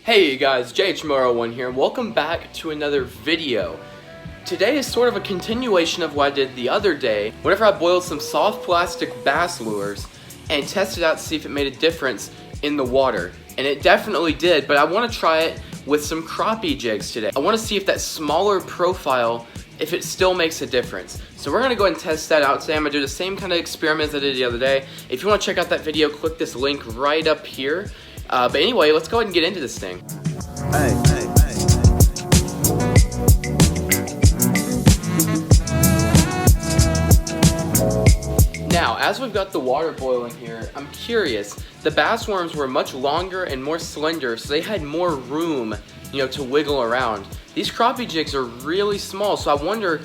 Hey guys, JH1 here, and welcome back to another video. Today is sort of a continuation of what I did the other day, whenever I boiled some soft plastic bass lures and tested out to see if it made a difference in the water. And it definitely did, but I want to try it with some crappie jigs today. I want to see if that smaller profile, if it still makes a difference. So we're going to go ahead and test that out today. I'm going to do the same kind of experiments I did the other day. If you want to check out that video, click this link right up here. But anyway, let's go ahead and get into this thing. Now, as we've got the water boiling here, I'm curious. The bass worms were much longer and more slender, so they had more room, to wiggle around. These crappie jigs are really small, so I wonder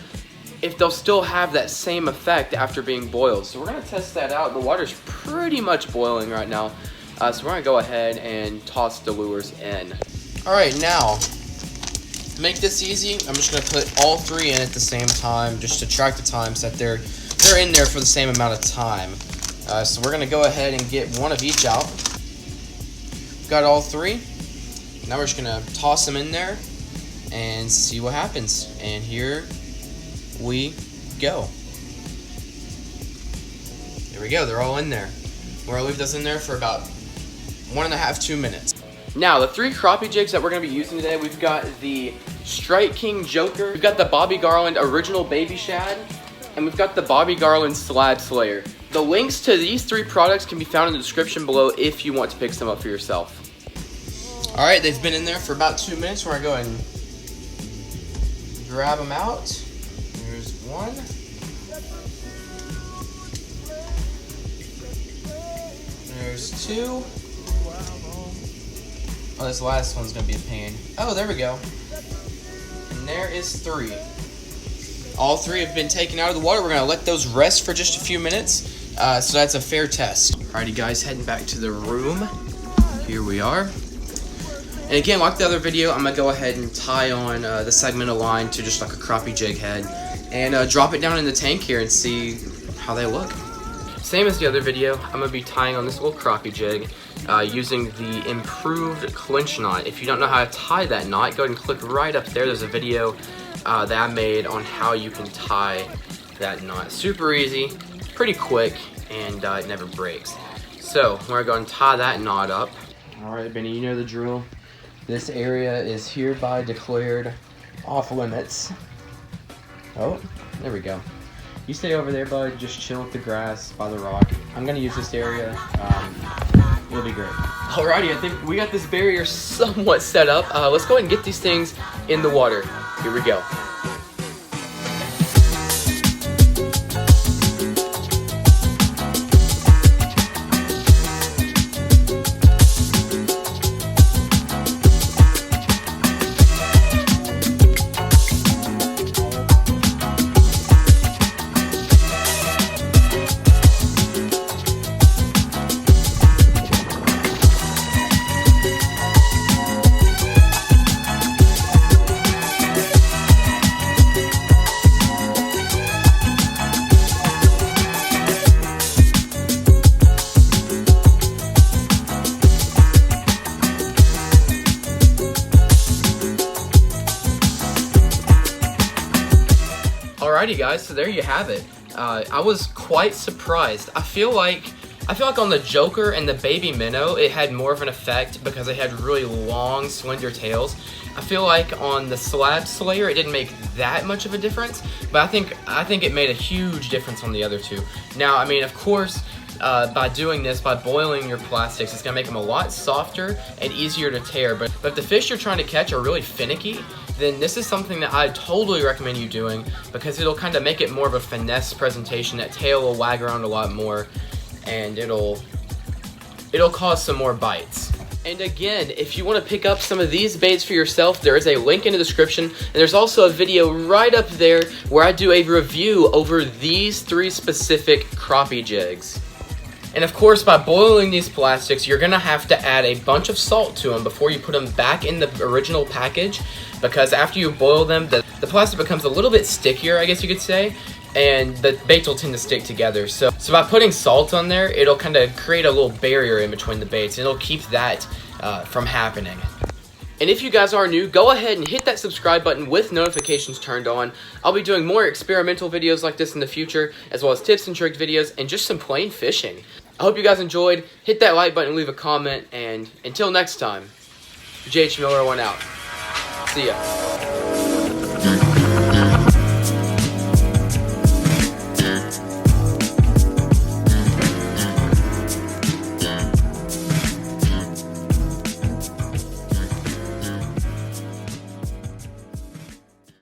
if they'll still have that same effect after being boiled. So we're gonna test that out. The water's pretty much boiling right now. So we're gonna go ahead and toss the lures in. All right, now, to make this easy, I'm just gonna put all three in at the same time, just to track the time so that they're in there for the same amount of time. So we're gonna go ahead and get one of each out. Got all three. Now we're just gonna toss them in there and see what happens. And here we go. There we go, they're all in there. We're gonna leave those in there for about 1.5–2 minutes. Now, the three crappie jigs that we're going to be using today, we've got the Strike King Joker, we've got the Bobby Garland Original Baby Shad, and we've got the Bobby Garland Slab Slay'r. The links to these three products can be found in the description below if you want to pick some up for yourself. Alright, they've been in there for about 2 minutes. We're going to go ahead and grab them out. Here's one. There's two. Oh, this last one's gonna be a pain. Oh, there we go. And there is three. All three have been taken out of the water. We're gonna let those rest for just a few minutes. So that's a fair test. Alrighty guys, heading back to the room. Here we are. And again, like the other video, I'm gonna go ahead and tie on the segmental line to just like a crappie jig head and drop it down in the tank here and see how they look. Same as the other video, I'm going to be tying on this little crappie jig using the improved clinch knot. If you don't know how to tie that knot, go ahead and click right up there. There's a video that I made on how you can tie that knot. Super easy, pretty quick, and it never breaks. So we're going to tie that knot up. Alright, Benny, you know the drill. This area is hereby declared off limits. Oh, there we go. You stay over there, bud. Just chill with the grass by the rock. I'm gonna use this area. It'll be great. Alrighty, I think we got this barrier somewhat set up. Let's go ahead and get these things in the water. Here we go. Alrighty guys, so there you have it. I was quite surprised. I feel like on the Joker and the Baby Minnow, it had more of an effect because they had really long, slender tails. I feel like on the Slab Slay'r, it didn't make that much of a difference, but I think it made a huge difference on the other two. Now, I mean, of course, by doing this, by boiling your plastics, it's going to make them a lot softer and easier to tear. But if the fish you're trying to catch are really finicky, then this is something that I totally recommend you doing because it'll kind of make it more of a finesse presentation. That tail will wag around a lot more and it'll cause some more bites. And again, if you want to pick up some of these baits for yourself, there is a link in the description, and there's also a video right up there where I do a review over these three specific crappie jigs. And of course, by boiling these plastics, you're going to have to add a bunch of salt to them before you put them back in the original package, because after you boil them, the plastic becomes a little bit stickier, I guess you could say, and the baits will tend to stick together. So by putting salt on there, it'll kind of create a little barrier in between the baits, and it'll keep that from happening. And if you guys are new, go ahead and hit that subscribe button with notifications turned on. I'll be doing more experimental videos like this in the future, as well as tips and trick videos, and just some plain fishing. I hope you guys enjoyed. Hit that like button, leave a comment, and until next time, JH Miller 1 out. See ya.